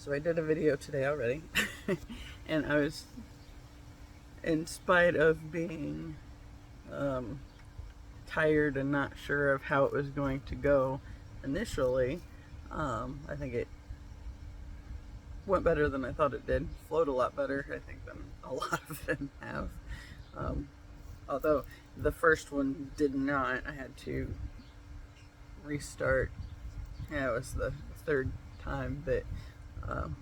So I did a video today already, and I was, in spite of being tired and not sure of how it was going to go initially, I think it went better than I thought it did. Flowed a lot better, I think, than a lot of them have. Um, Although the first one did not. I had to restart. Yeah, it was the third time um,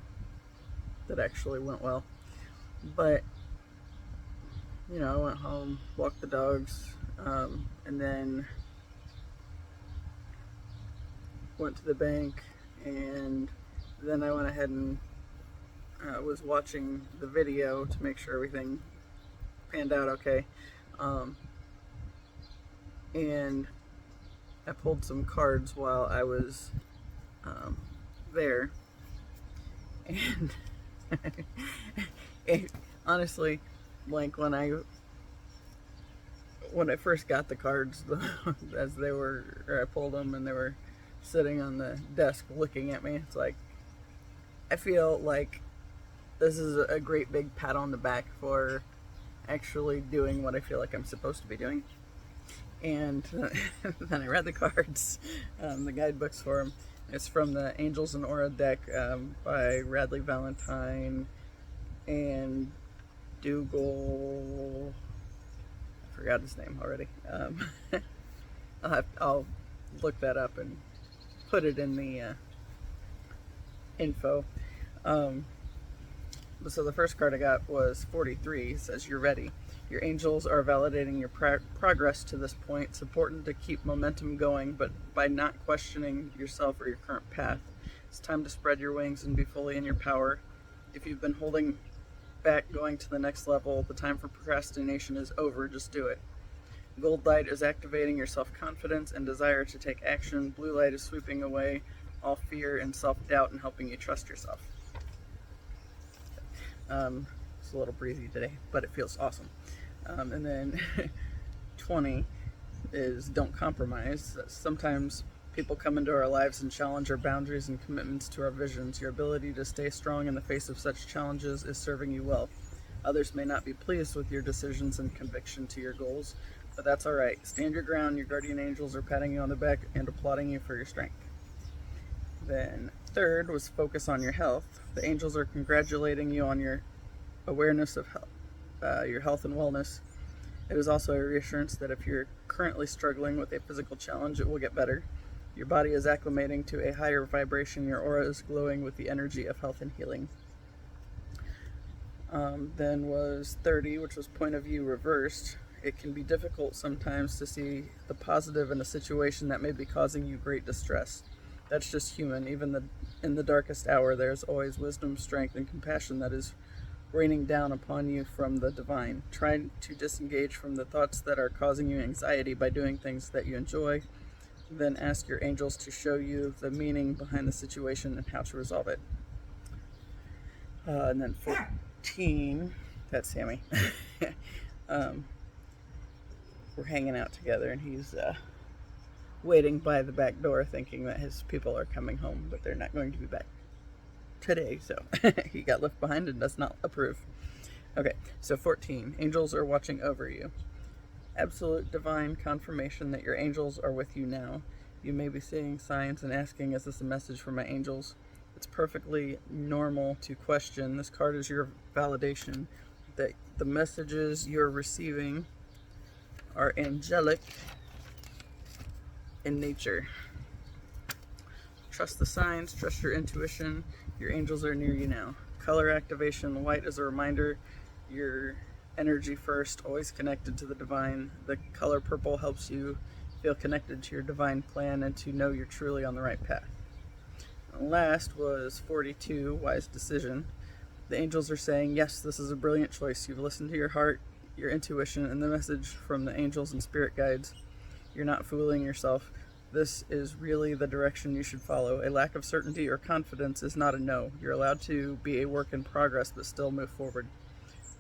that actually went well. But I went home, walked the dogs, and then went to the bank, and then I went ahead and was watching the video to make sure everything panned out okay. And I pulled some cards while I was there, and it, honestly, like when I first got the cards, as they were, or I pulled them and they were sitting on the desk looking at me, it's like I feel like this is a great big pat on the back for actually doing what I feel like I'm supposed to be doing. And then I read the cards, the guidebooks for them. It's from the Angels and Aura deck by Radley Valentine and Dougal. I forgot his name already. I'll look that up and put it in the info. So the first card I got was 43. It says, "You're ready. Your angels are validating your progress to this point. It's important to keep momentum going, but by not questioning yourself or your current path. It's time to spread your wings and be fully in your power. If you've been holding back going to the next level, the time for procrastination is over. Just do it. Gold light is activating your self-confidence and desire to take action. Blue light is sweeping away all fear and self-doubt and helping you trust yourself." It's a little breezy today, but it feels awesome. And then 20 is "Don't compromise." Sometimes people come into our lives and challenge our boundaries and commitments to our visions. Your ability to stay strong in the face of such challenges is serving you well. Others may not be pleased with your decisions and conviction to your goals, but that's all right. Stand your ground. Your guardian angels are patting you on the back and applauding you for your strength. Then third was "Focus on your health." The angels are congratulating you on your awareness of your health and wellness. It is also a reassurance that if you're currently struggling with a physical challenge, it will get better. Your body is acclimating to a higher vibration. Your aura is glowing with the energy of health and healing. Then was 30, which was "Point of view reversed." It can be difficult sometimes to see the positive in a situation that may be causing you great distress. That's just human. Even in the darkest hour, there's always wisdom, strength, and compassion that is raining down upon you from the divine. Try to disengage from the thoughts that are causing you anxiety by doing things that you enjoy. Then ask your angels to show you the meaning behind the situation and how to resolve it. And then 14, that's Sammy. We're hanging out together, and he's waiting by the back door thinking that his people are coming home, but they're not going to be back today, so he got left behind and does not approve. Okay, so 14, angels are watching over you. Absolute divine confirmation that your angels are with you now. You may be seeing signs and asking, is this a message from my angels? It's perfectly normal to question. This card is your validation that the messages you're receiving are angelic in nature. Trust the signs, trust your intuition. Your angels are near you now. Color activation: white is a reminder your energy first, always connected to the divine. The color purple helps you feel connected to your divine plan and to know you're truly on the right path. And last was 42, wise decision. The angels are saying, yes, this is a brilliant choice. You've listened to your heart, your intuition, and the message from the angels and spirit guides. You're not fooling yourself. This is really the direction you should follow. A lack of certainty or confidence is not a no. You're allowed to be a work in progress, but still move forward.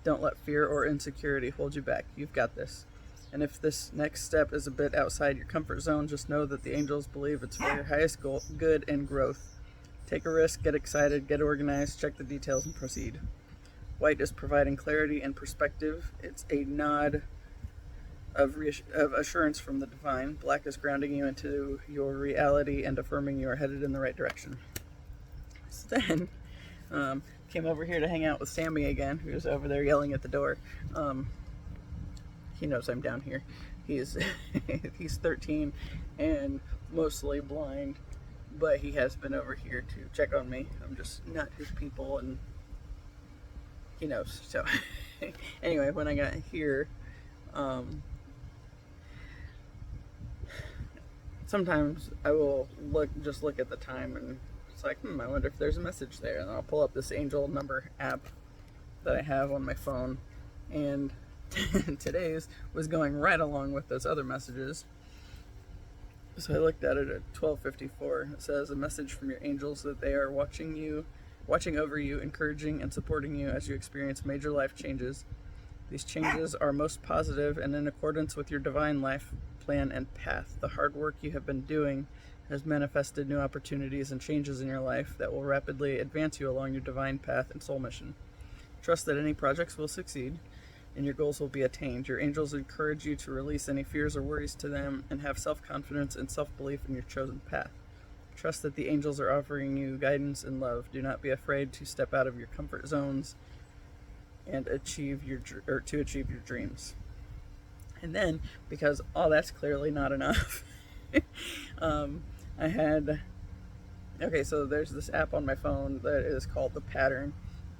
Don't let fear or insecurity hold you back. You've got this. And if this next step is a bit outside your comfort zone, just know that the angels believe it's for your highest good and growth. Take a risk, get excited, get organized, check the details, and proceed. White is providing clarity and perspective. It's a nod of assurance from the divine. Black is grounding you into your reality and affirming you are headed in the right direction. So then, came over here to hang out with Sammy again, who's over there yelling at the door. He knows I'm down here. He's 13 and mostly blind, but he has been over here to check on me. I'm just not his people, and he knows. So anyway, when I got here, sometimes I will look at the time, and it's like, I wonder if there's a message there, and I'll pull up this angel number app that I have on my phone, and today's was going right along with those other messages. So I looked at it at 12:54. It says, a message from your angels that they are watching over you, encouraging and supporting you as you experience major life changes. These changes are most positive and in accordance with your divine life plan and path. The hard work you have been doing has manifested new opportunities and changes in your life that will rapidly advance you along your divine path and soul mission. Trust that any projects will succeed and your goals will be attained. Your angels encourage you to release any fears or worries to them and have self-confidence and self-belief in your chosen path. Trust that the angels are offering you guidance and love. Do not be afraid to step out of your comfort zones and achieve your dreams. And then, because all that's clearly not enough, so there's this app on my phone that is called The Pattern,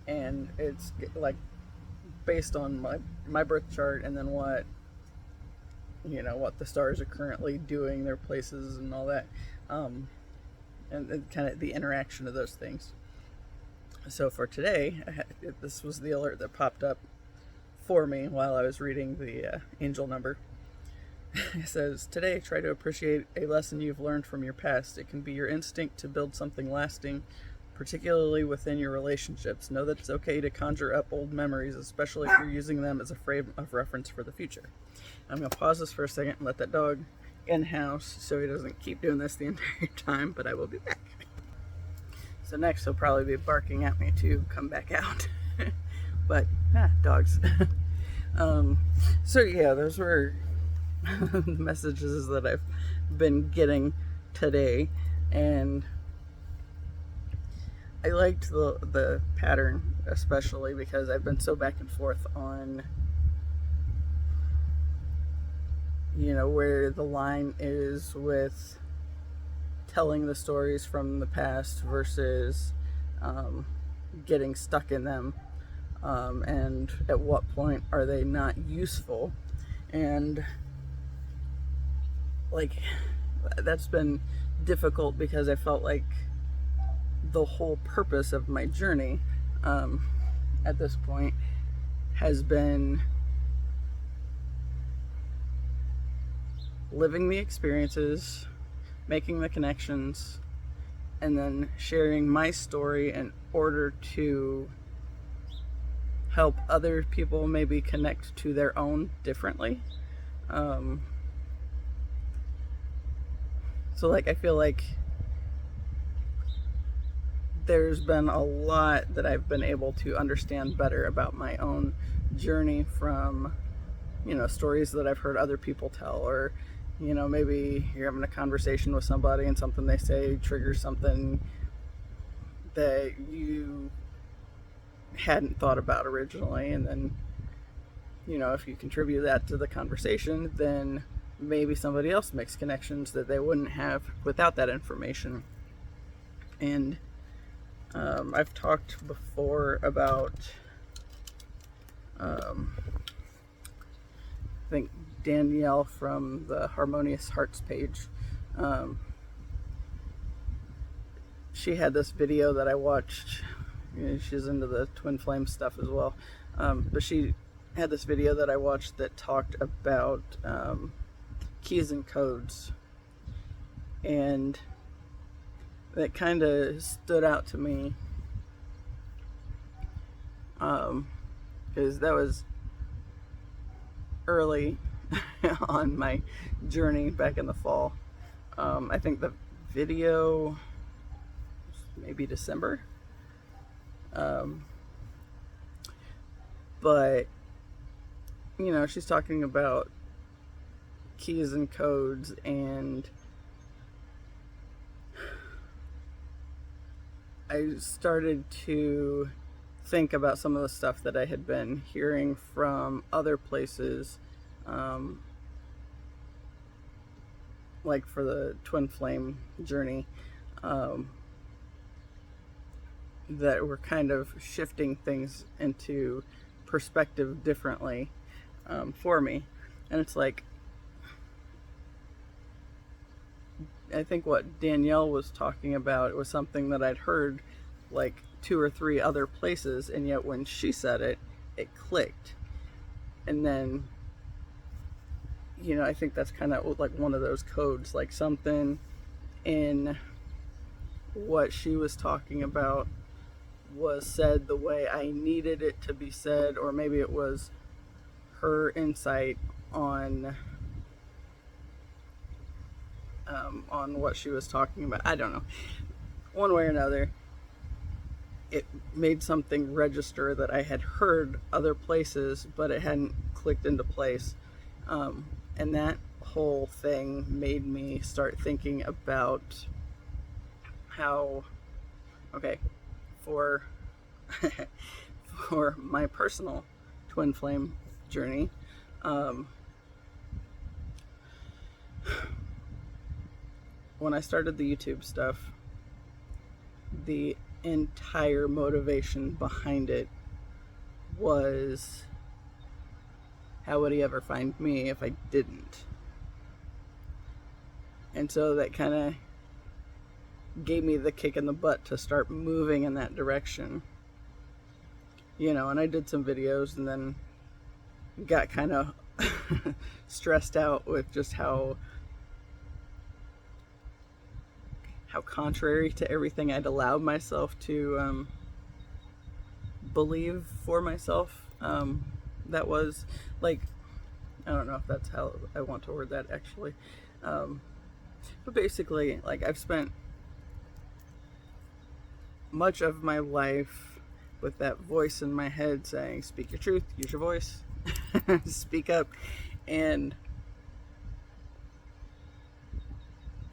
and it's like based on my birth chart, and then what the stars are currently doing, their places and all that, and kind of the interaction of those things. So for today, this was the alert that popped up for me while I was reading the angel number. It says, today, try to appreciate a lesson you've learned from your past. It can be your instinct to build something lasting, particularly within your relationships. Know that it's okay to conjure up old memories, especially if you're using them as a frame of reference for the future. I'm going to pause this for a second and let that dog in-house so he doesn't keep doing this the entire time, but I will be back. So next he'll probably be barking at me to come back out. But, dogs. So yeah, those were messages that I've been getting today, and I liked the pattern, especially because I've been so back and forth on, where the line is with telling the stories from the past versus getting stuck in them, and at what point are they not useful. And that's been difficult because I felt like the whole purpose of my journey at this point has been living the experiences, making the connections, and then sharing my story in order to help other people maybe connect to their own differently. So I feel like there's been a lot that I've been able to understand better about my own journey from, stories that I've heard other people tell, or, maybe you're having a conversation with somebody and something they say triggers something that you hadn't thought about originally. And then, if you contribute that to the conversation, then maybe somebody else makes connections that they wouldn't have without that information. And I've talked before about, I think Danielle from the Harmonious Hearts page, she had this video that I watched. She's into the twin flame stuff as well, but she had this video that I watched that talked about keys and codes, and that kind of stood out to me because that was early on my journey back in the fall. I think the video maybe December. Um, but, you know, she's talking about keys and codes, and I started to think about some of the stuff that I had been hearing from other places, um, like for the twin flame journey, um, that were kind of shifting things into perspective differently, for me. And it's like, I think what Danielle was talking about was something that I'd heard like 2 or 3 other places, and yet when she said it, it clicked. And then, you know, I think that's kind of like one of those codes, like something in what she was talking about was said the way I needed it to be said, or maybe it was her insight on what she was talking about. I don't know. One way or another, it made something register that I had heard other places, but it hadn't clicked into place. And that whole thing made me start thinking about how, okay, for for my personal twin flame journey, when I started the YouTube stuff, the entire motivation behind it was, how would he ever find me if I didn't? And so that kind of gave me the kick in the butt to start moving in that direction. You know, and I did some videos and then got kind of stressed out with just how contrary to everything I'd allowed myself to believe for myself. That was like, I don't know if that's how I want to word that actually. But basically, like, I've spent much of my life with that voice in my head saying, speak your truth, use your voice, speak up. And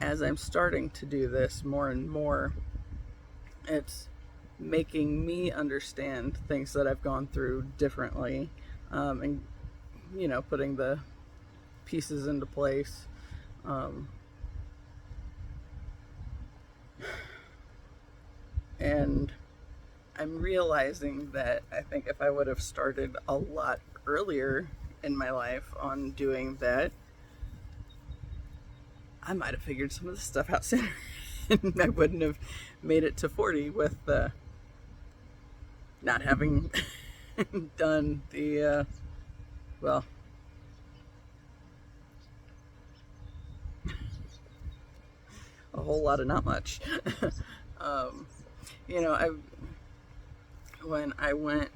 as I'm starting to do this more and more, it's making me understand things that I've gone through differently, and, you know, putting the pieces into place. And I'm realizing that I think if I would have started a lot earlier in my life on doing that, I might have figured some of this stuff out sooner. And I wouldn't have made it to 40 with not having done the, well, a whole lot of not much. You know, when I went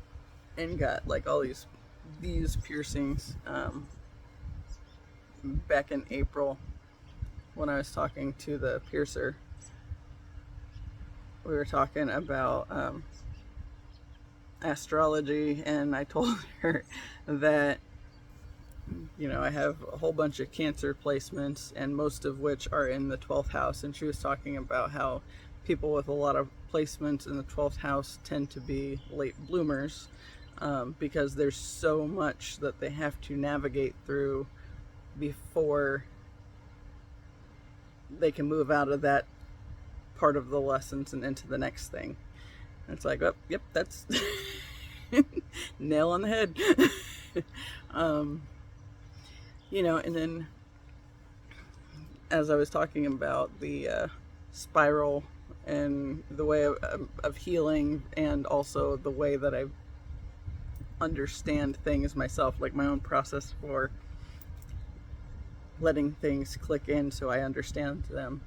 and got like all these piercings, back in April, when I was talking to the piercer, we were talking about astrology, and I told her that, you know, I have a whole bunch of Cancer placements, and most of which are in the 12th house. And she was talking about how people with a lot of placements in the 12th house tend to be late bloomers, because there's so much that they have to navigate through before they can move out of that part of the lessons and into the next thing. And it's like, oh, yep, that's nail on the head. You know, and then as I was talking about the spiral and the way of healing, and also the way that I understand things myself, like my own process for letting things click in so I understand them.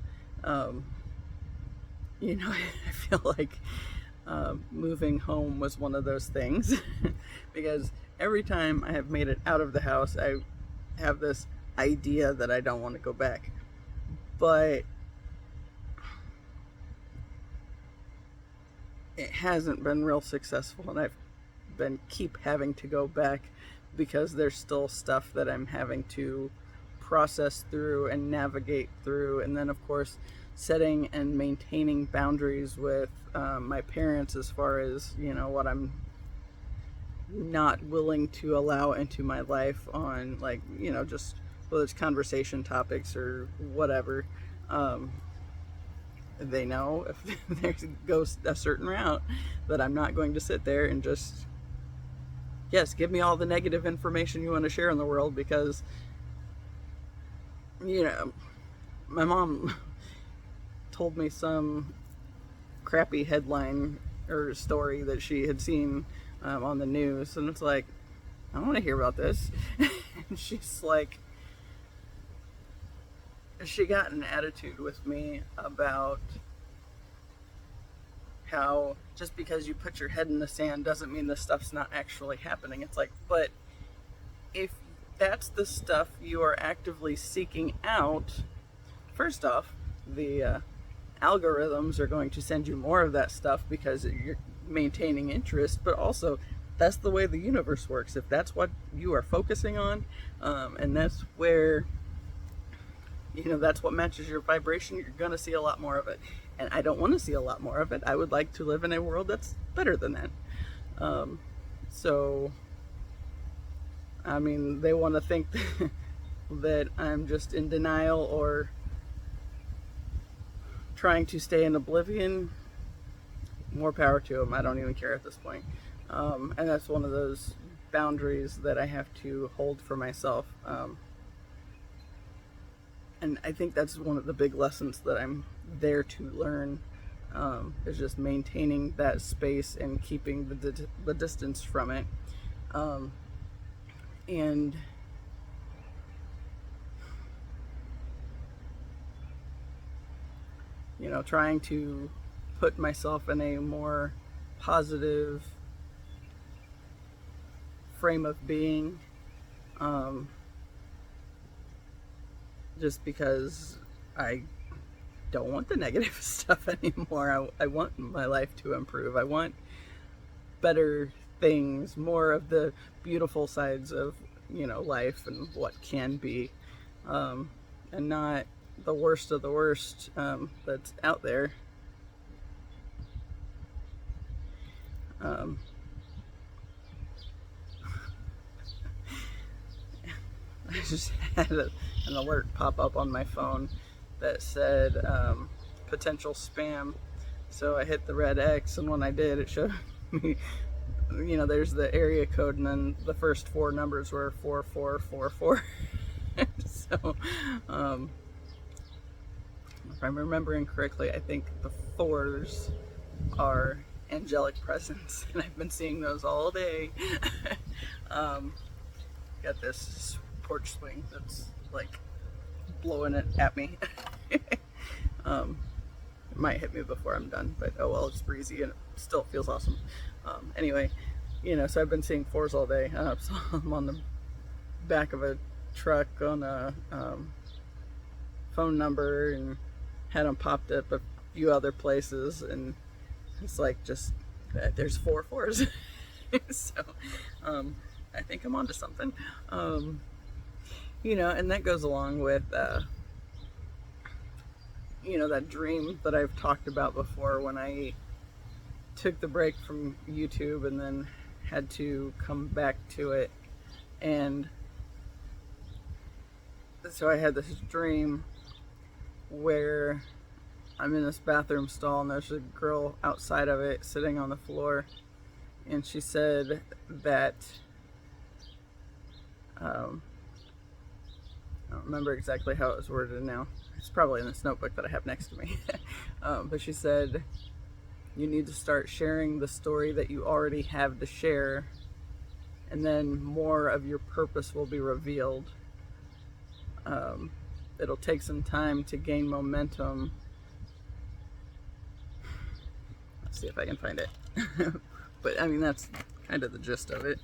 You know, I feel like moving home was one of those things because every time I have made it out of the house, I have this idea that I don't want to go back. But it hasn't been real successful, and I've been keep having to go back because there's still stuff that I'm having to process through and navigate through. And then, of course, setting and maintaining boundaries with my parents as far as, what I'm not willing to allow into my life on, like, just whether it's conversation topics or whatever. They know if there goes a certain route that I'm not going to sit there and just, yes, give me all the negative information you want to share in the world, because my mom told me some crappy headline or story that she had seen on the news, and it's like, I don't want to hear about this. And she's like, she got an attitude with me about how just because you put your head in the sand doesn't mean this stuff's not actually happening. It's like, but if that's the stuff you are actively seeking out, first off, the algorithms are going to send you more of that stuff because you're maintaining interest, but also that's the way the universe works. If that's what you are focusing on, and that's where, that's what matches your vibration, you're going to see a lot more of it. And I don't want to see a lot more of it. I would like to live in a world that's better than that. So, I mean, they want to think that I'm just in denial or trying to stay in oblivion. More power to them. I don't even care at this point. And that's one of those boundaries that I have to hold for myself. And I think that's one of the big lessons that I'm there to learn, is just maintaining that space and keeping the distance from it. And trying to put myself in a more positive frame of being, just because I don't want the negative stuff anymore. I want my life to improve. I want better things, more of the beautiful sides of, life and what can be, and not the worst of the worst that's out there. I just had an alert pop up on my phone that said potential spam. So I hit the red X, and when I did, it showed me, there's the area code, and then the first four numbers were 4444. So, if I'm remembering correctly, I think the fours are angelic presence, and I've been seeing those all day. Got this porch swing that's like blowing it at me. It might hit me before I'm done, but oh well, it's breezy and it still feels awesome. Anyway, so I've been seeing fours all day. So I'm on the back of a truck on a phone number, and had them popped up a few other places, and it's like, just there's 4 fours. So I think I'm onto something. And that goes along with that dream that I've talked about before, when I took the break from YouTube and then had to come back to it. And so I had this dream where I'm in this bathroom stall, and there's a girl outside of it sitting on the floor, and she said that I don't remember exactly how it was worded now. It's probably in this notebook that I have next to me. But she said, you need to start sharing the story that you already have to share, and then more of your purpose will be revealed. It'll take some time to gain momentum. Let's see if I can find it. But I mean, that's kind of the gist of it.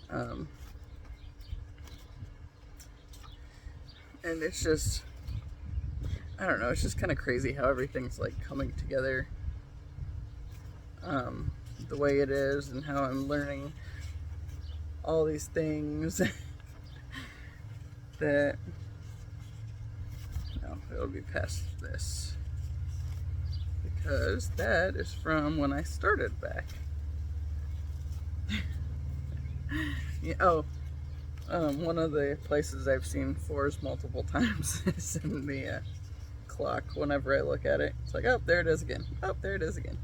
And it's just, I don't know, it's just kind of crazy how everything's like coming together. the way it is and how I'm learning all these things that, no, it'll be past this because that is from when I started back. Yeah, oh, one of the places I've seen fours multiple times is in the clock. Whenever I look at it, it's like, oh, there it is again. Oh, there it is again.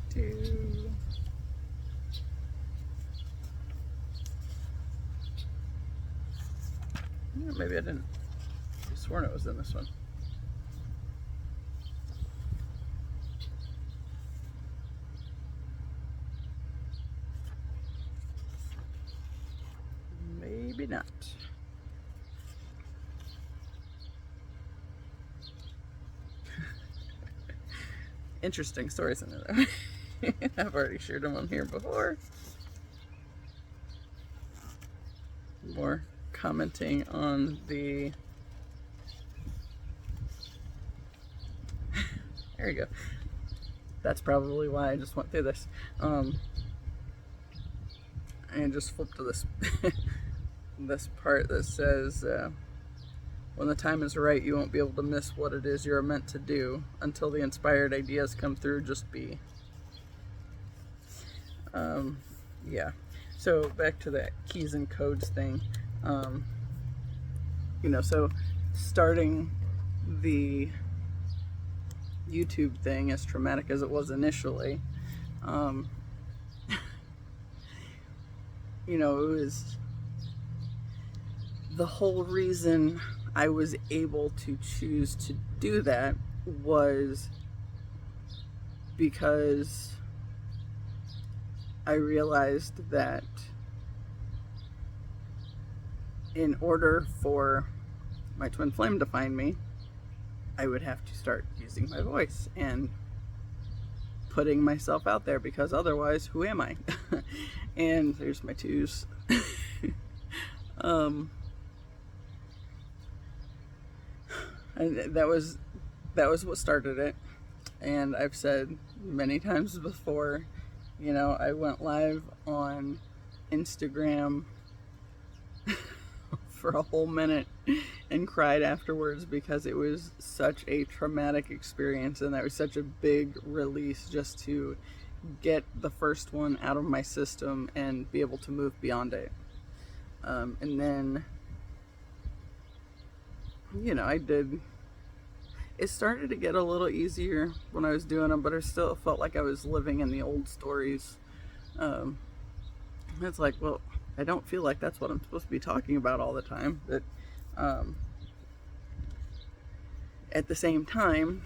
Two. Yeah, maybe I didn't. I sworn it was in this one. Maybe not. Interesting stories in there, though. I've already shared them on here before. More commenting on the. There you go. That's probably why I just went through this. And just flip to this this part that says, when the time is right, you won't be able to miss what it is you're meant to do. Until the inspired ideas come through, just be. Yeah. So back to that keys and codes thing. So starting the YouTube thing, as traumatic as it was initially, it was the whole reason I was able to choose to do that was because I realized that in order for my twin flame to find me, I would have to start using my voice and putting myself out there, because otherwise, who am I? And there's my twos. And that was what started it. And I've said many times before, I went live on Instagram for a whole minute and cried afterwards because it was such a traumatic experience, and that was such a big release just to get the first one out of my system and be able to move beyond it. And then, it started to get a little easier when I was doing them, but I still felt like I was living in the old stories. It's like, well, I don't feel like that's what I'm supposed to be talking about all the time. But at the same time,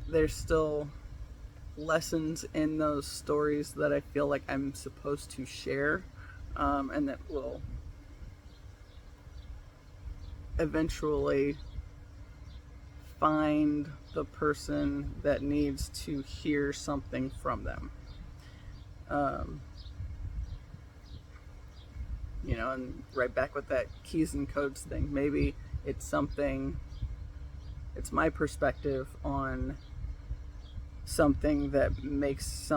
there's still lessons in those stories that I feel like I'm supposed to share, and that will eventually find the person that needs to hear something from them. And right back with that keys and codes thing, maybe it's my perspective on something that makes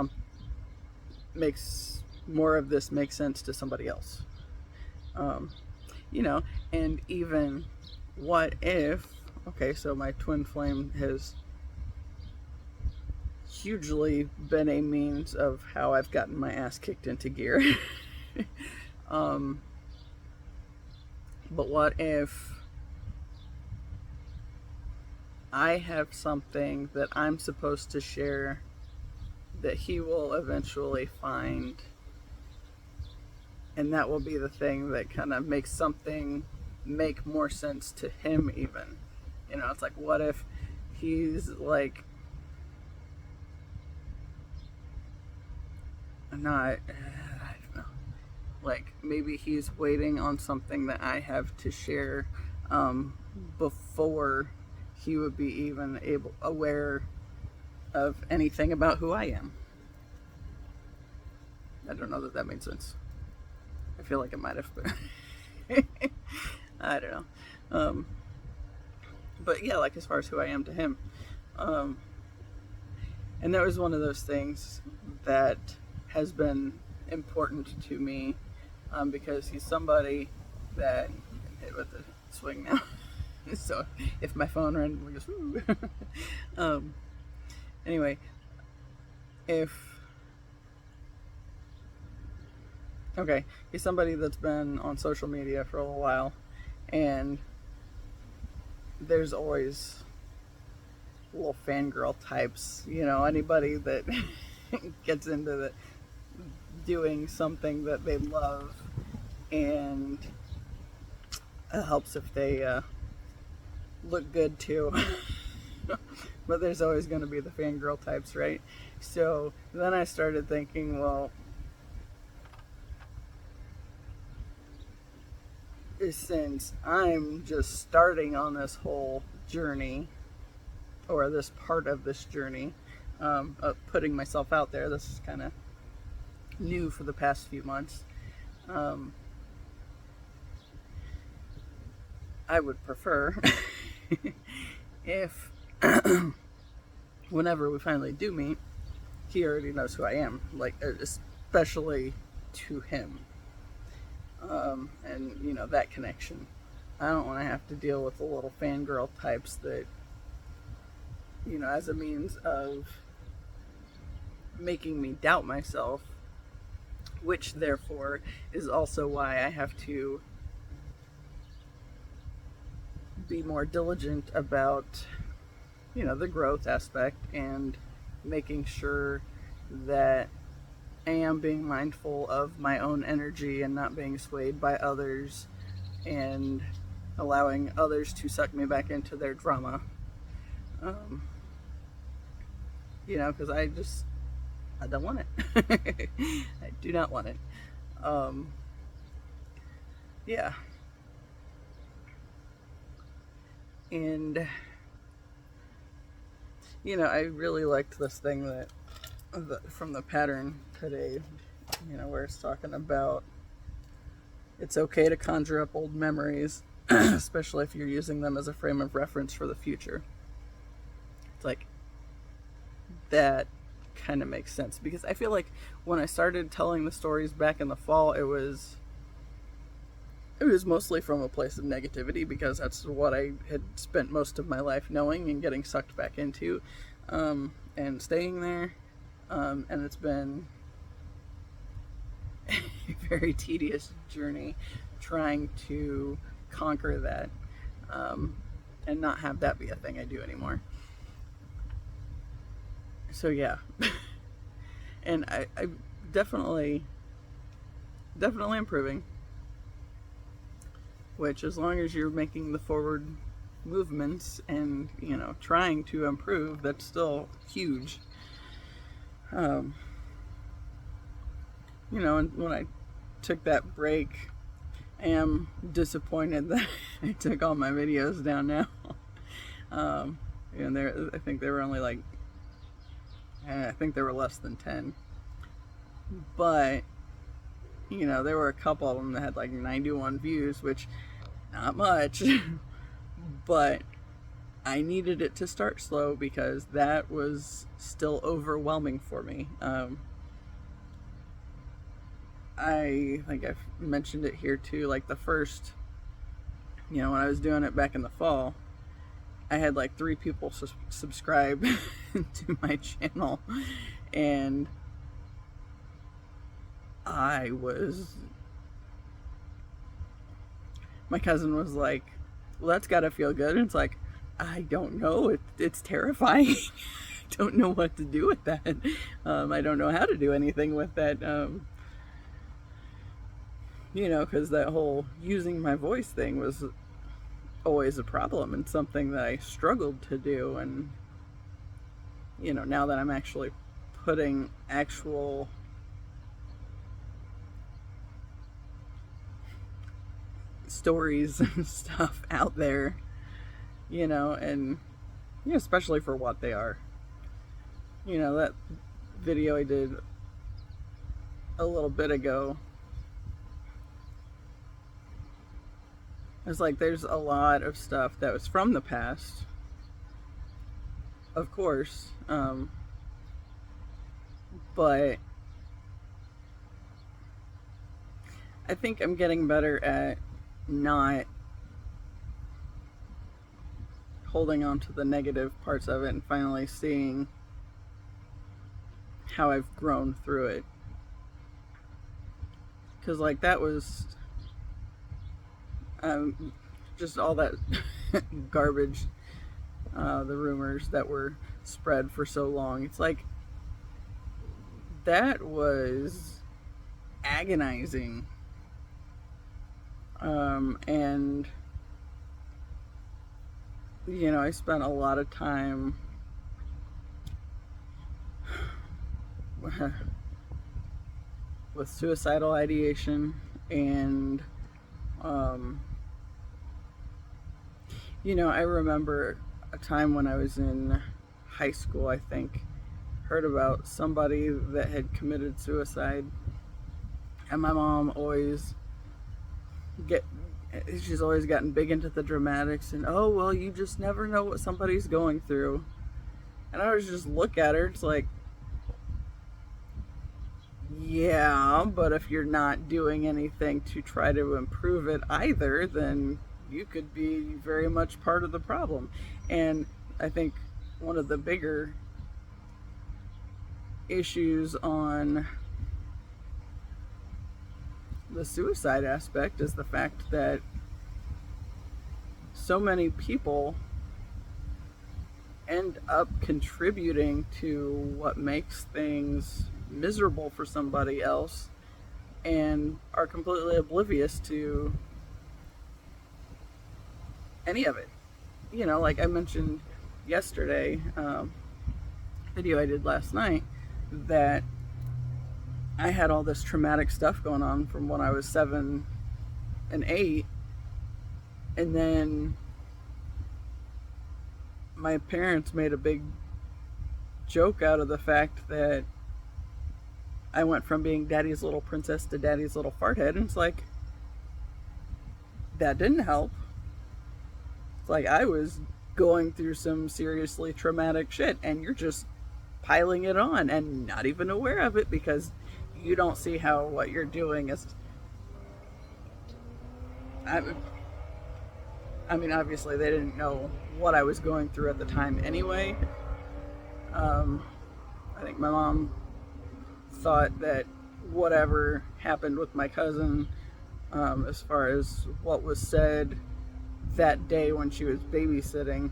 more of this make sense to somebody else. And even what if, okay, so my twin flame has hugely been a means of how I've gotten my ass kicked into gear. But what if I have something that I'm supposed to share that he will eventually find, and that will be the thing that kind of makes something make more sense to him even. It's like, what if he's like, not, I don't know, like maybe he's waiting on something that I have to share before he would be even aware of anything about who I am. I don't know that made sense. I feel like it might have, but I don't know. But yeah, like as far as who I am to him. Um, and that was one of those things that has been important to me, because he's somebody that hit with the swing now. So if my phone randomly goes, woo. um, anyway, if okay, he's somebody that's been on social media for a little while, and there's always little fangirl types, anybody that gets into the doing something that they love, and it helps if they look good too. But there's always going to be the fangirl types, right? So then I started thinking, well, since I'm just starting on this whole journey, or this part of this journey, of putting myself out there, this is kind of new for the past few months. I would prefer if whenever we finally do meet, he already knows who I am, like, especially to him. And that connection. I don't want to have to deal with the little fangirl types that, as a means of making me doubt myself, which therefore is also why I have to be more diligent about, the growth aspect, and making sure that I am being mindful of my own energy and not being swayed by others and allowing others to suck me back into their drama. Because I don't want it. I do not want it. Yeah. And, I really liked this thing that from the pattern today, where it's talking about it's okay to conjure up old memories, especially if you're using them as a frame of reference for the future. It's like, that kind of makes sense, because I feel like when I started telling the stories back in the fall, it was mostly from a place of negativity, because that's what I had spent most of my life knowing and getting sucked back into, and staying there. And it's been a very tedious journey trying to conquer that, and not have that be a thing I do anymore. So yeah. And I definitely improving, which, as long as you're making the forward movements and trying to improve, that's still huge. And when I took that break, I am disappointed that I took all my videos down now. And I think they were only like, I think they were less than 10. But, there were a couple of them that had like 91 views, which, not much. But I needed it to start slow, because that was still overwhelming for me. I think I've mentioned it here too, like the first, when I was doing it back in the fall, I had like 3 people subscribe to my channel, and my cousin was like, well, that's gotta feel good. And it's like, I don't know, it's terrifying. I don't know what to do with that. I don't know how to do anything with that. Because that whole using my voice thing was always a problem, and something that I struggled to do. And now that I'm actually putting actual stories and stuff out there, and especially for what they are. That video I did a little bit ago, It's like there's a lot of stuff that was from the past, of course, but I think I'm getting better at not holding on to the negative parts of it and finally seeing how I've grown through it. Because, like, that was just all that garbage, the rumors that were spread for so long. It's like, that was agonizing. And, you know, I spent a lot of time with suicidal ideation and, you know, I remember a time when I was in high school, I think, heard about somebody that had committed suicide, and my mom she's always gotten big into the dramatics and, oh, well, you just never know what somebody's going through. And I would just look at her, it's like, yeah, but if you're not doing anything to try to improve it either, then you could be very much part of the problem. And I think one of the bigger issues on the suicide aspect is the fact that so many people end up contributing to what makes things miserable for somebody else and are completely oblivious to any of it. You know, like I mentioned yesterday, video I did last night, that I had all this traumatic stuff going on from when I was 7 and 8, and then my parents made a big joke out of the fact that I went from being daddy's little princess to daddy's little farthead, and it's like, that didn't help. It's like I was going through some seriously traumatic shit, and you're just piling it on and not even aware of it because you don't see how what you're doing is. I mean, obviously they didn't know what I was going through at the time anyway. I think my mom thought that whatever happened with my cousin, as far as what was said that day when she was babysitting,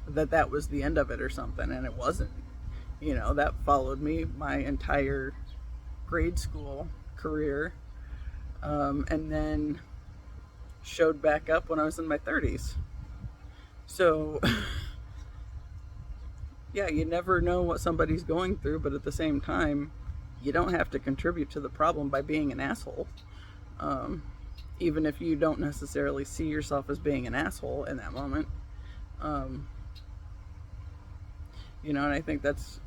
that was the end of it or something, and it wasn't. You know, that followed me my entire grade school career, and then showed back up when I was in my 30s. So, yeah, you never know what somebody's going through, but at the same time, you don't have to contribute to the problem by being an asshole. Even if you don't necessarily see yourself as being an asshole in that moment. You know, and I think that's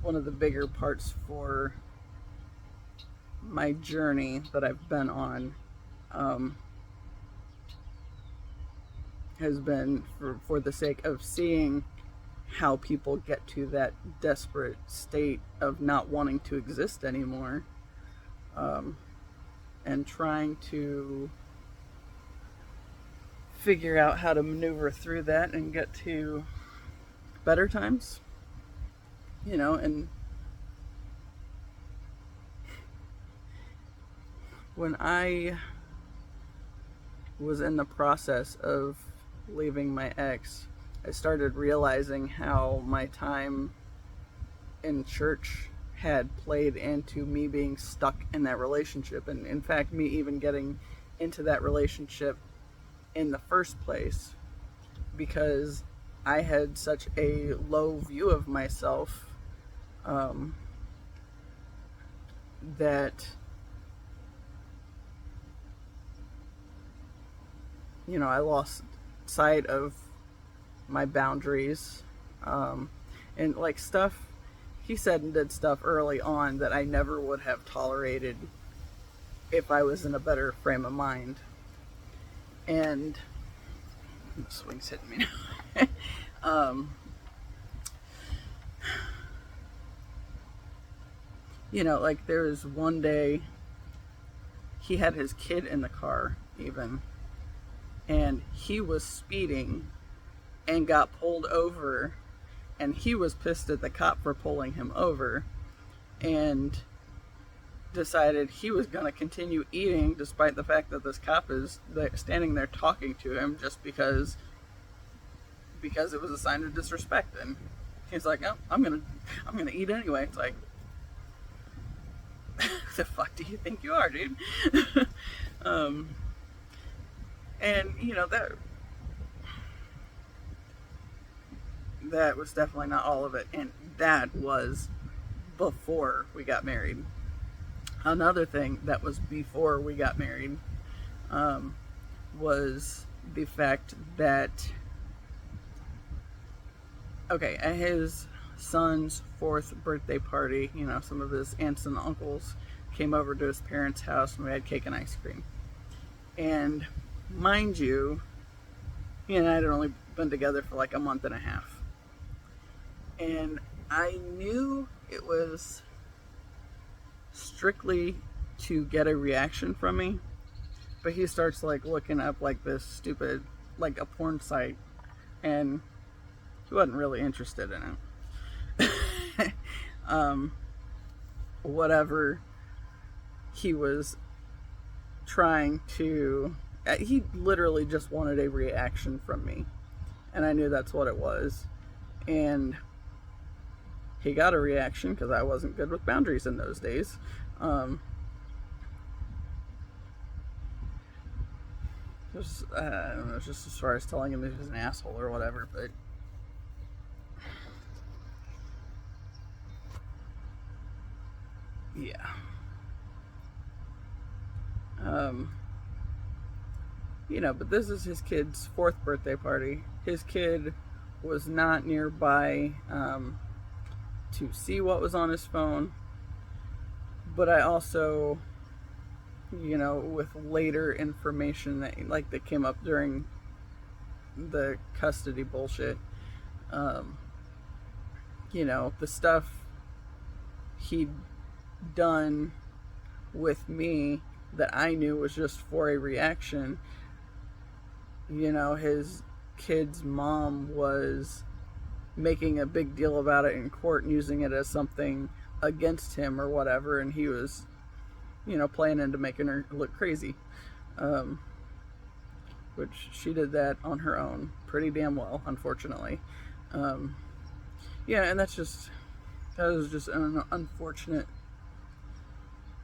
one of the bigger parts for my journey that I've been on, has been for the sake of seeing how people get to that desperate state of not wanting to exist anymore, and trying to figure out how to maneuver through that and get to better times, you know. And when I was in the process of leaving my ex, I started realizing how my time in church had played into me being stuck in that relationship, and in fact me even getting into that relationship in the first place, because I had such a low view of myself, that, you know, I lost sight of my boundaries, and like he said and did stuff early on that I never would have tolerated if I was in a better frame of mind. And the swing's hitting me now. You know, like there was one day he had his kid in the car, even, and he was speeding and got pulled over, and he was pissed at the cop for pulling him over, and decided he was going to continue eating despite the fact that this cop is standing there talking to him, just because it was a sign of disrespect. And he's like, "Oh, I'm gonna eat anyway." It's like, who the fuck do you think you are, dude? And you know, that was definitely not all of it, and that was before we got married. Another thing that was before we got married was the fact that, okay, at his son's 4th birthday party, you know, some of his aunts and uncles came over to his parents' house, and we had cake and ice cream. And mind you, he and I had only been together for like a month and a half. And I knew it was strictly to get a reaction from me, but he starts like looking up like this stupid, like a porn site, and he wasn't really interested in it. Whatever he was trying to, he literally just wanted a reaction from me, and I knew that's what it was. And he got a reaction because I wasn't good with boundaries in those days. Just, I don't know, just as far as telling him he was an asshole or whatever, but yeah. You know, but this is his kid's 4th birthday party. His kid was not nearby to see what was on his phone, but I also, you know, with later information that came up during the custody bullshit, you know, the stuff he'd done with me that I knew was just for a reaction. You know, his kid's mom was making a big deal about it in court and using it as something against him or whatever, and he was, you know, playing into making her look crazy, which she did that on her own pretty damn well, unfortunately. Yeah, and that was just an unfortunate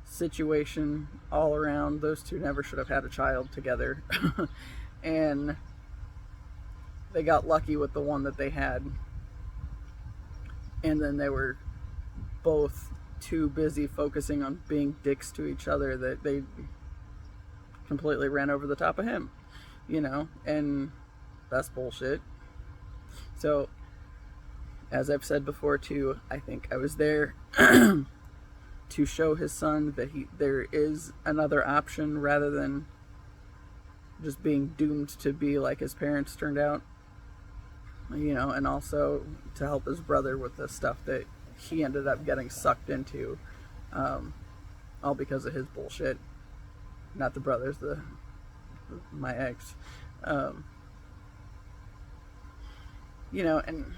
situation all around. Those two never should have had a child together. And they got lucky with the one that they had, and then they were both too busy focusing on being dicks to each other that they completely ran over the top of him, you know, and that's bullshit. So, as I've said before too, I think I was there to show his son that there is another option rather than just being doomed to be like his parents turned out, you know, and also to help his brother with the stuff that he ended up getting sucked into, all because of his bullshit. Not the brothers, my ex. You know, and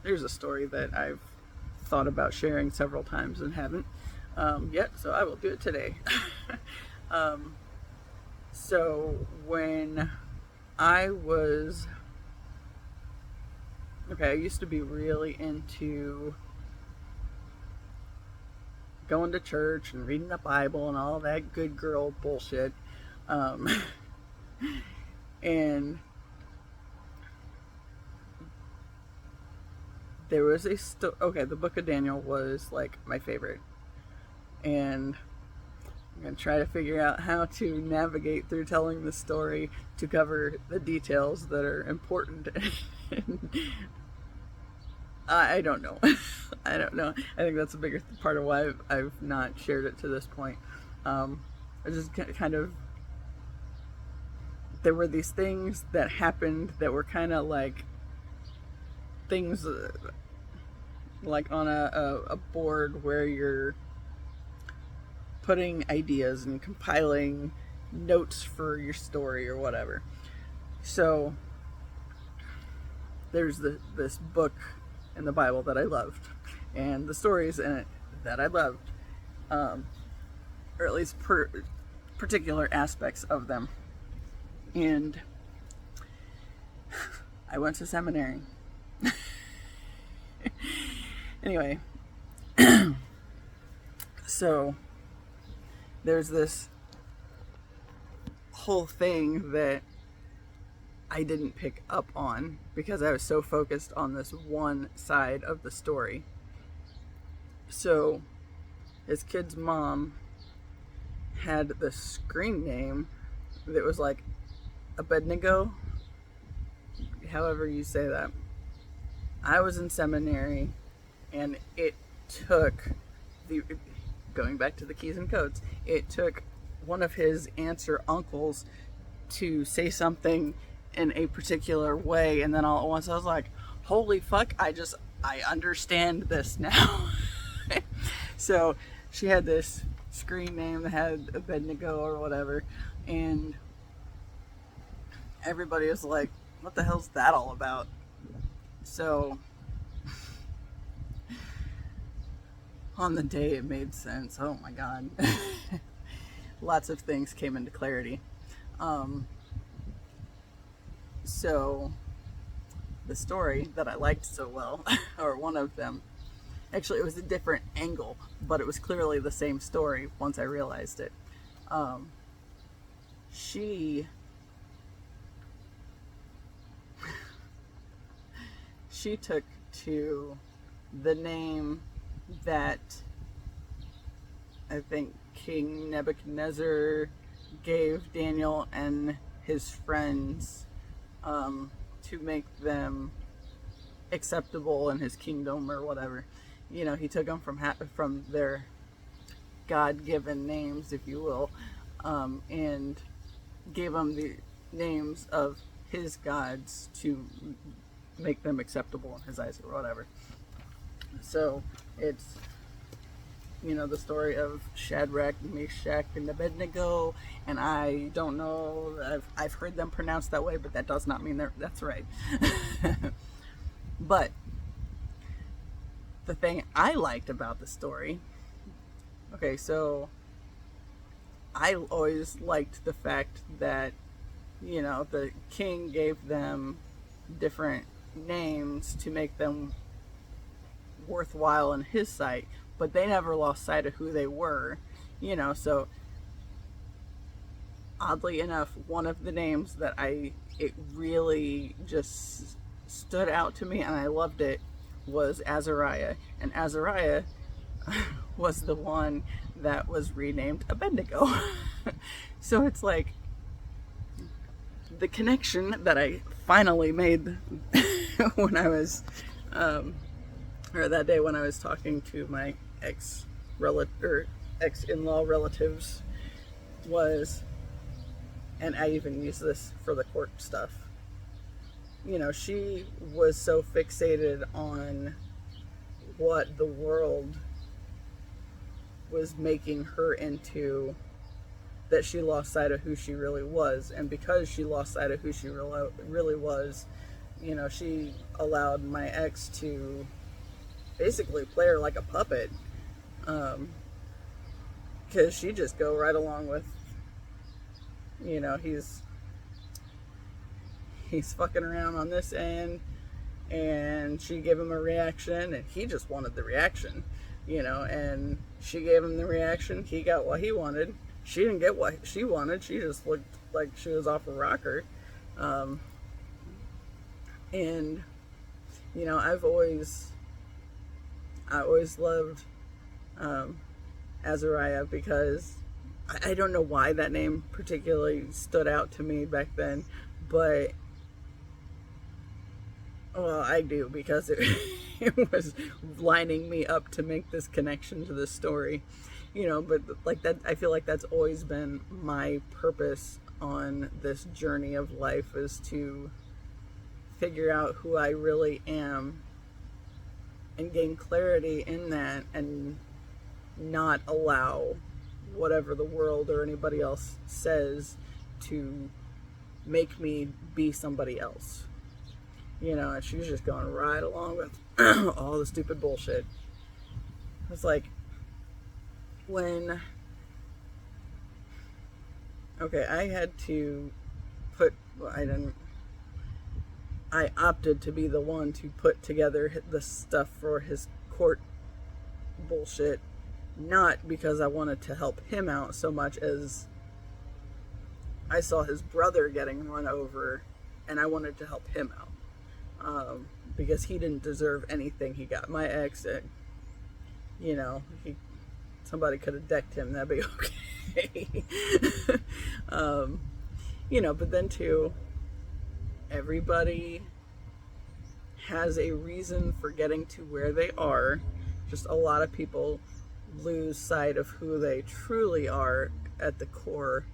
there's a story that I've thought about sharing several times and haven't yet, so I will do it today. So when I was, okay, I used to be really into going to church and reading the Bible and all that good girl bullshit. And there was okay, the Book of Daniel was like my favorite, and I'm going to try to figure out how to navigate through telling the story to cover the details that are important. I don't know. I don't know. I think that's a bigger part of why I've not shared it to this point. I just kind of, there were these things that happened that were kind of like things like on a board where you're putting ideas and compiling notes for your story or whatever. So there's this book in the Bible that I loved, and the stories in it that I loved, or at least particular aspects of them. And I went to seminary. Anyway, so there's this whole thing that I didn't pick up on because I was so focused on this one side of the story. So his kid's mom had the screen name that was like Abednego, however you say that. I was in seminary, and it took going back to the keys and codes, it took one of his aunts or uncles to say something in a particular way, and then all at once I was like, holy fuck, I understand this now. So she had this screen name that had Abednego or whatever, and everybody was like, what the hell's that all about? So on the day it made sense. Oh my god. Lots of things came into clarity. So the story that I liked so well, or one of them, actually it was a different angle, but it was clearly the same story once I realized it. She took to the name that I think King Nebuchadnezzar gave Daniel and his friends to make them acceptable in his kingdom or whatever. You know, he took them from their God-given names, if you will, and gave them the names of his gods to make them acceptable in his eyes or whatever. So it's, you know, the story of Shadrach, Meshach, and Abednego, and I don't know, I've heard them pronounced that way, but that does not mean that's right. But the thing I liked about the story, okay, so I always liked the fact that, you know, the king gave them different names to make them worthwhile in his sight, but they never lost sight of who they were, you know. So oddly enough, one of the names that it really just stood out to me and I loved it was Azariah, and Azariah was the one that was renamed Abednego. So it's like the connection that I finally made when I was, or that day when I was talking to my ex-in-law relatives was, and I even use this for the court stuff, you know, she was so fixated on what the world was making her into that she lost sight of who she really was. And because she lost sight of who she really was, you know, she allowed my ex to basically play her like a puppet, because she just go right along with, you know, he's fucking around on this end, and she gave him a reaction, and he just wanted the reaction, you know, and she gave him the reaction, he got what he wanted, she didn't get what she wanted, she just looked like she was off a rocker. And you know, I always loved Azariah, because I don't know why that name particularly stood out to me back then, but well, I do, because it was lining me up to make this connection to the story. but like that, I feel like that's always been my purpose on this journey of life, is to figure out who I really am and gain clarity in that, and not allow whatever the world or anybody else says to make me be somebody else. And she was just going right along with all the stupid bullshit. It's like when, okay, I had to put, well, I opted to be the one to put together the stuff for his court bullshit, not because I wanted to help him out so much as I saw his brother getting run over and I wanted to help him out. Because he didn't deserve anything he got. My ex, somebody could have decked him, that'd be okay. But then too, everybody has a reason for getting to where they are. Just a lot of people lose sight of who they truly are at the core,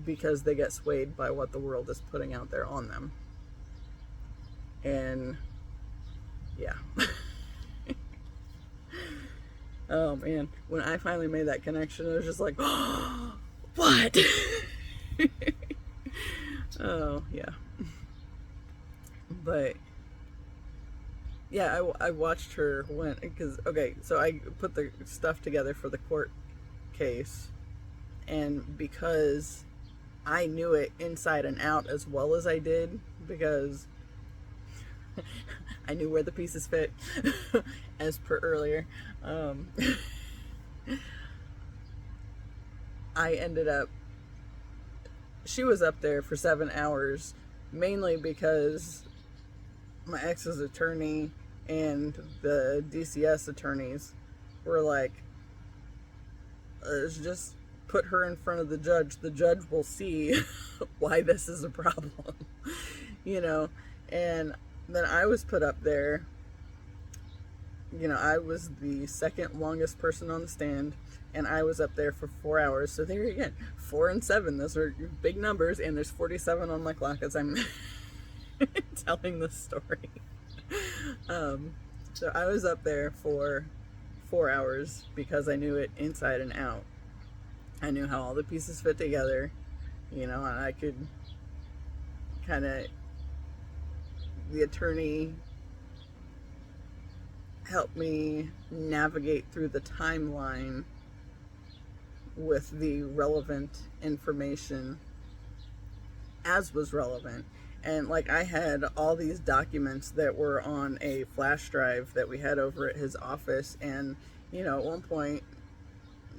because they get swayed by what the world is putting out there on them. And yeah. Oh man, when I finally made that connection, I was just like, oh, what? Oh yeah. But yeah, I watched her because, okay, so I put the stuff together for the court case, and because I knew it inside and out as well as I did, because I knew where the pieces fit, as per earlier. I ended up, she was up there for 7 hours, mainly because my ex's attorney and the DCS attorneys were like, just put her in front of the judge. The judge will see why this is a problem, and then I was put up there. I was the second longest person on the stand, and I was up there for 4 hours. So there again, 4 and 7, those are big numbers, and there's 47 on my clock as I'm telling the story. So I was up there for 4 hours because I knew it inside and out. I knew how all the pieces fit together, and I could kind of, the attorney helped me navigate through the timeline with the relevant information as was relevant. And like, I had all these documents that were on a flash drive that we had over at his office, and at one point,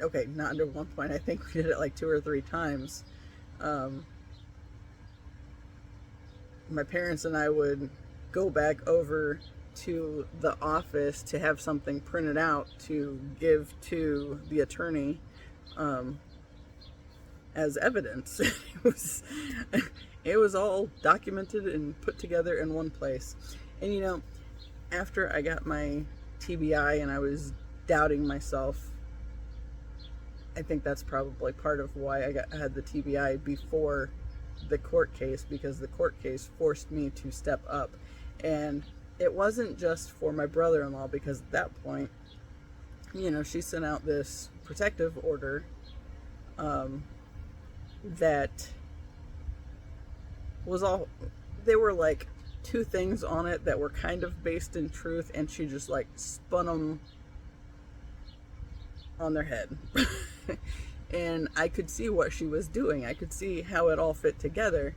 okay, not at one point, I think we did it like 2 or 3 times, my parents and I would go back over to the office to have something printed out to give to the attorney, as evidence. It was all documented and put together in one place. And after I got my TBI and I was doubting myself, I think that's probably part of why I had the TBI before the court case, because the court case forced me to step up. And it wasn't just for my brother-in-law, because at that point, she sent out this protective order that was all, there were like 2 things on it that were kind of based in truth, and she just like spun them on their head. And I could see what she was doing. I could see how it all fit together.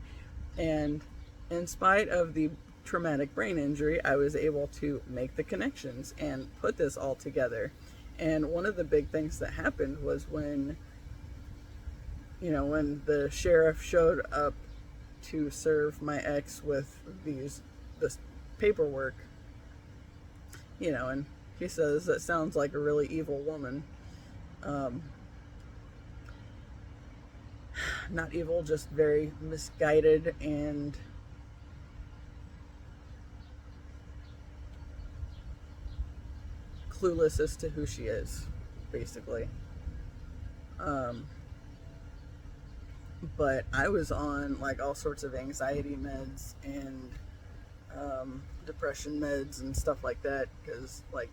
And in spite of the traumatic brain injury, I was able to make the connections and put this all together. And one of the big things that happened was when the sheriff showed up to serve my ex with this paperwork, and he says, "That sounds like a really evil woman." Not evil, just very misguided and clueless as to who she is, basically. But I was on like all sorts of anxiety meds and depression meds and stuff like that, because like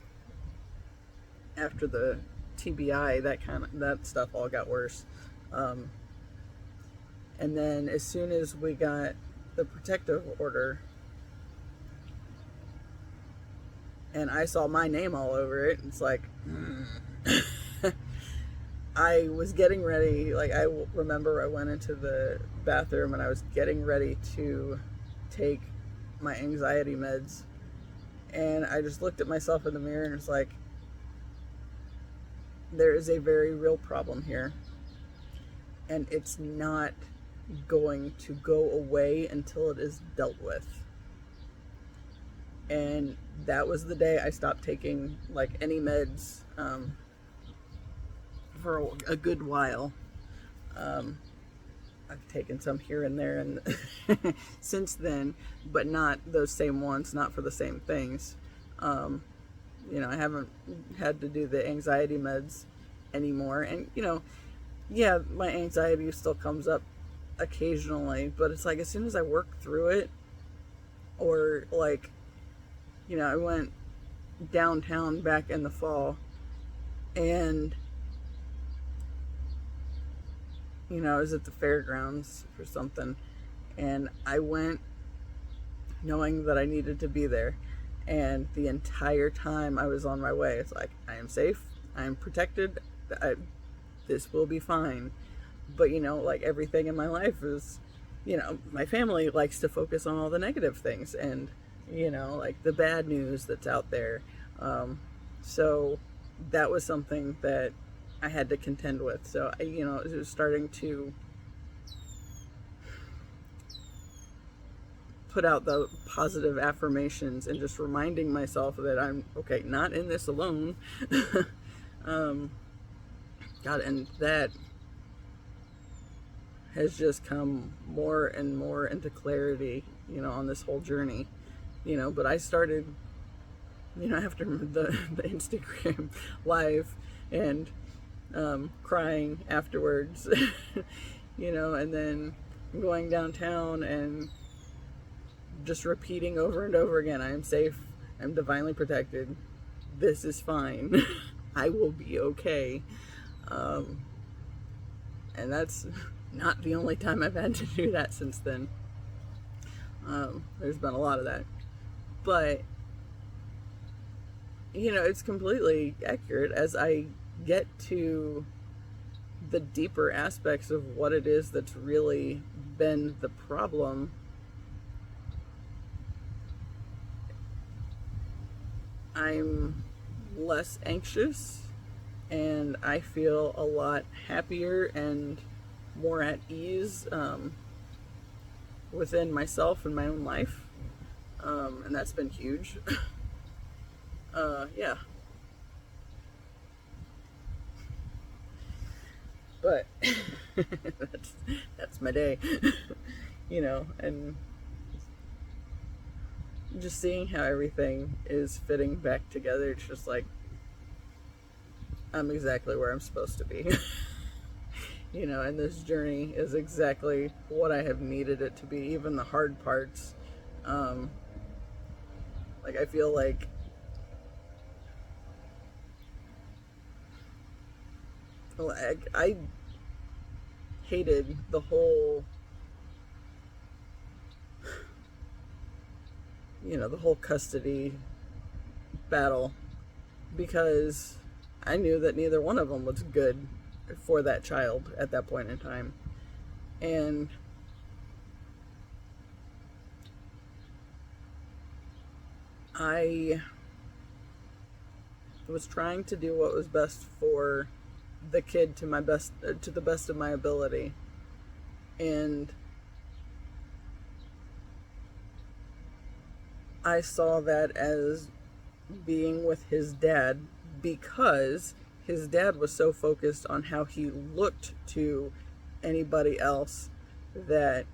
after the TBI, that stuff all got worse. And then as soon as we got the protective order, and I saw my name all over it, it's like, I was getting ready. Like, I remember I went into the bathroom and I was getting ready to take my anxiety meds, and I just looked at myself in the mirror and was like, there is a very real problem here, and it's not going to go away until it is dealt with. And that was the day I stopped taking like any meds for a good while. I've taken some here and there and since then, but not those same ones, not for the same things. I haven't had to do the anxiety meds anymore. And, yeah, my anxiety still comes up occasionally, but it's like as soon as I work through it, or like, I went downtown back in the fall, and I was at the fairgrounds for something, and I went knowing that I needed to be there, and the entire time I was on my way, it's like, I am safe, I am protected, this will be fine. But like everything in my life is, my family likes to focus on all the negative things and like the bad news that's out there. So that was something that I had to contend with. So it was starting to put out the positive affirmations and just reminding myself that I'm okay, not in this alone. God, and that has just come more and more into clarity, on this whole journey. But I started, after the Instagram live and crying afterwards, and then going downtown and just repeating over and over again, I am safe, I'm divinely protected, this is fine, I will be okay. And that's not the only time I've had to do that since then. There's been a lot of that. But, it's completely accurate. As I get to the deeper aspects of what it is that's really been the problem, I'm less anxious, and I feel a lot happier and more at ease within myself and my own life, and that's been huge. Yeah, but that's my day. And just seeing how everything is fitting back together, it's just like, I'm exactly where I'm supposed to be. And this journey is exactly what I have needed it to be, even the hard parts. Like, I feel like I hated the whole, the whole custody battle, because I knew that neither one of them was good for that child at that point in time. And I was trying to do what was best for the kid to the best of my ability. And I saw that as being with his dad, because his dad was so focused on how he looked to anybody else that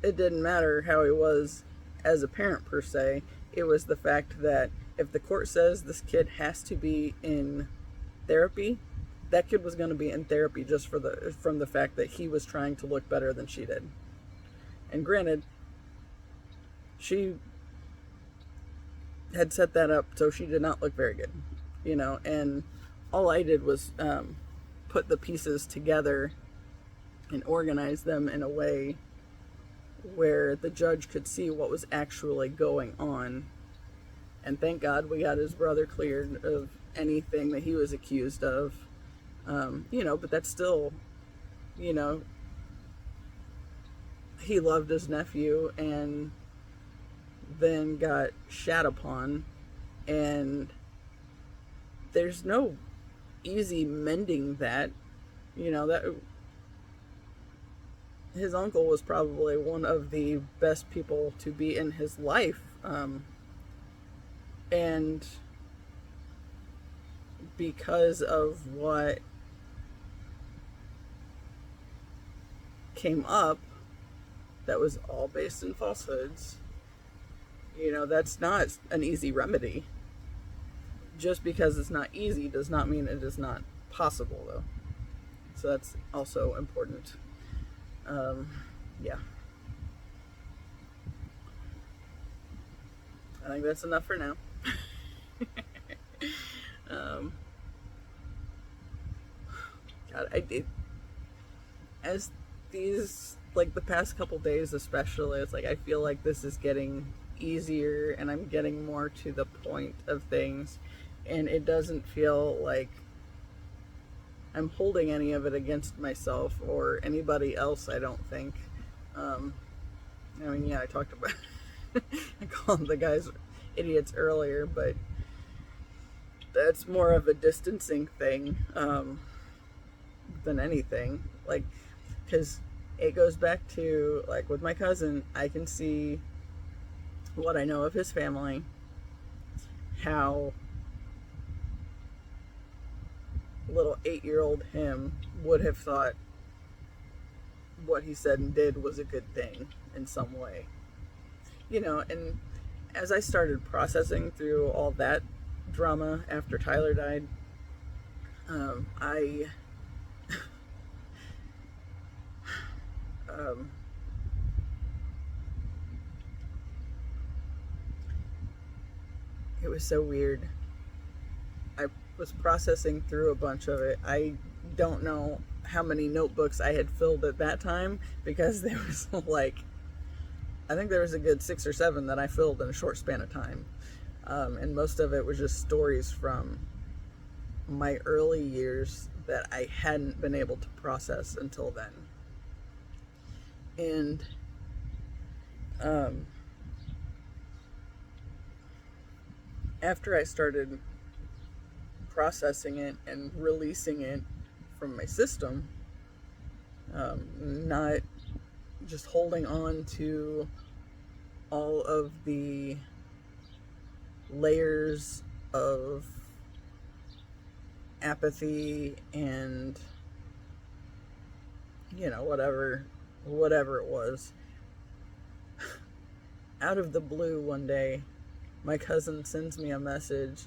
it didn't matter how he was as a parent per se. It was the fact that if the court says this kid has to be in therapy, that kid was going to be in therapy just from the fact that he was trying to look better than she did. And granted, she had set that up so she did not look very good, and all I did was put the pieces together and organize them in a way where the judge could see what was actually going on. And thank God we got his brother cleared of anything that he was accused of. But that's still, he loved his nephew and then got shat upon, and there's no easy mending that. That his uncle was probably one of the best people to be in his life, and because of what came up that was all based in falsehoods, that's not an easy remedy. Just because it's not easy does not mean it is not possible, though. So that's also important. Yeah. I think that's enough for now. God, as these, like the past couple days especially, it's like I feel like this is getting easier and I'm getting more to the point of things, and it doesn't feel like I'm holding any of it against myself or anybody else, I don't think. I talked about I called the guys idiots earlier, but that's more of a distancing thing than anything. Like, because it goes back to, like, with my cousin, I can see what I know of his family, how little 8-year-old him would have thought what he said and did was a good thing in some way. And as I started processing through all that drama after Tyler died, it was so weird. I was processing through a bunch of it. I don't know how many notebooks I had filled at that time, because there was I think there was a good 6 or 7 that I filled in a short span of time. And most of it was just stories from my early years that I hadn't been able to process until then. And after I started processing it and releasing it from my system, not just holding on to all of the layers of apathy and whatever it was. Out of the blue one day, my cousin sends me a message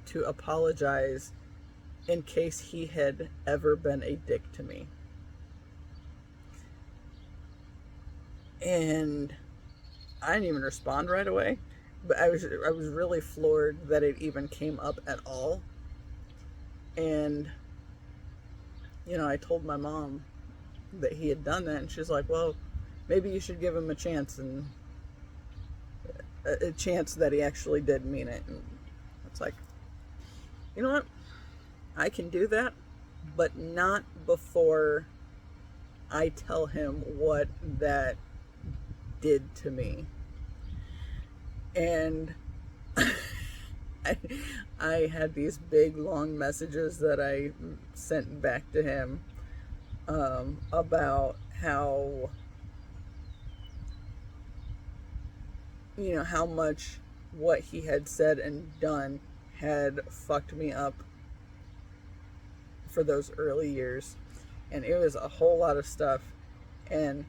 to apologize in case he had ever been a dick to me. And I didn't even respond right away, but I was really floored that it even came up at all. And I told my mom that he had done that, and she's like, well, maybe you should give him a chance, and a chance that he actually did mean it. And it's like, you know what? I can do that, but not before I tell him what that did to me. And I had these big long messages that I sent back to him about how how much what he had said and done had fucked me up for those early years. And it was a whole lot of stuff, and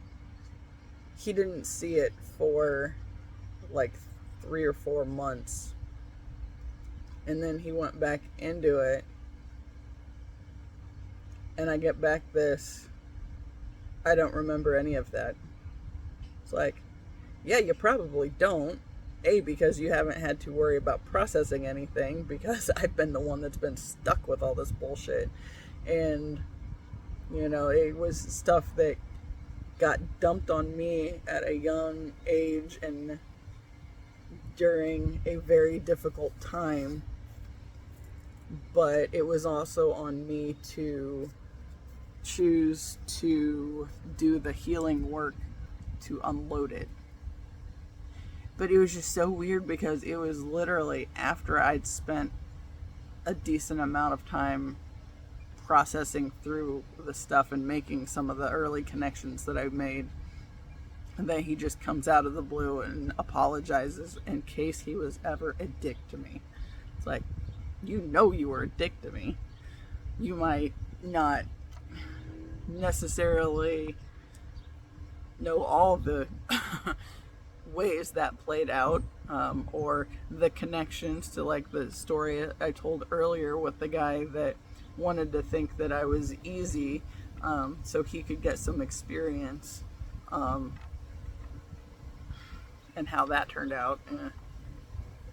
he didn't see it for like 3 or 4 months And then he went back into it, and I get back this, I don't remember any of that. It's like, yeah, you probably don't. A, because you haven't had to worry about processing anything, because I've been the one that's been stuck with all this bullshit. And, you know, it was stuff that got dumped on me at a young age and during a very difficult time. But it was also on me to choose to do the healing work to unload it. But it was just so weird because it was literally after I'd spent a decent amount of time processing through the stuff and making some of the early connections that I made, and then he just comes out of the blue and apologizes in case he was ever a dick to me. It's like, you know you were a dick to me. You might not necessarily know all the ways that played out, or the connections to, like, the story I told earlier with the guy that wanted to think that I was easy, so he could get some experience, and how that turned out,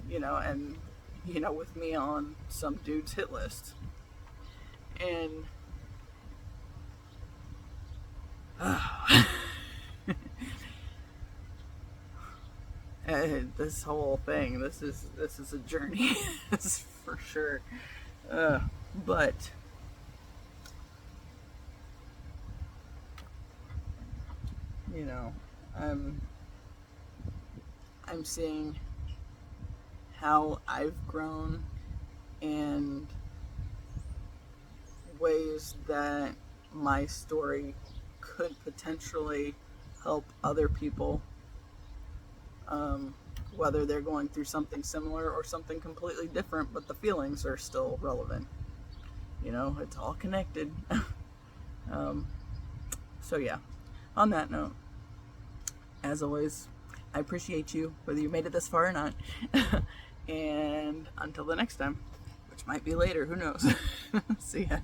you know, and, you know, with me on some dude's hit list. And this whole thing, this is a journey. That's for sure. But you know, I'm seeing how I've grown and ways that my story could potentially help other people, whether they're going through something similar or something completely different, but the feelings are still relevant. You know, it's all connected. So yeah, on that note, as always, I appreciate you, whether you made it this far or not. And until the next time, which might be later, who knows. See ya.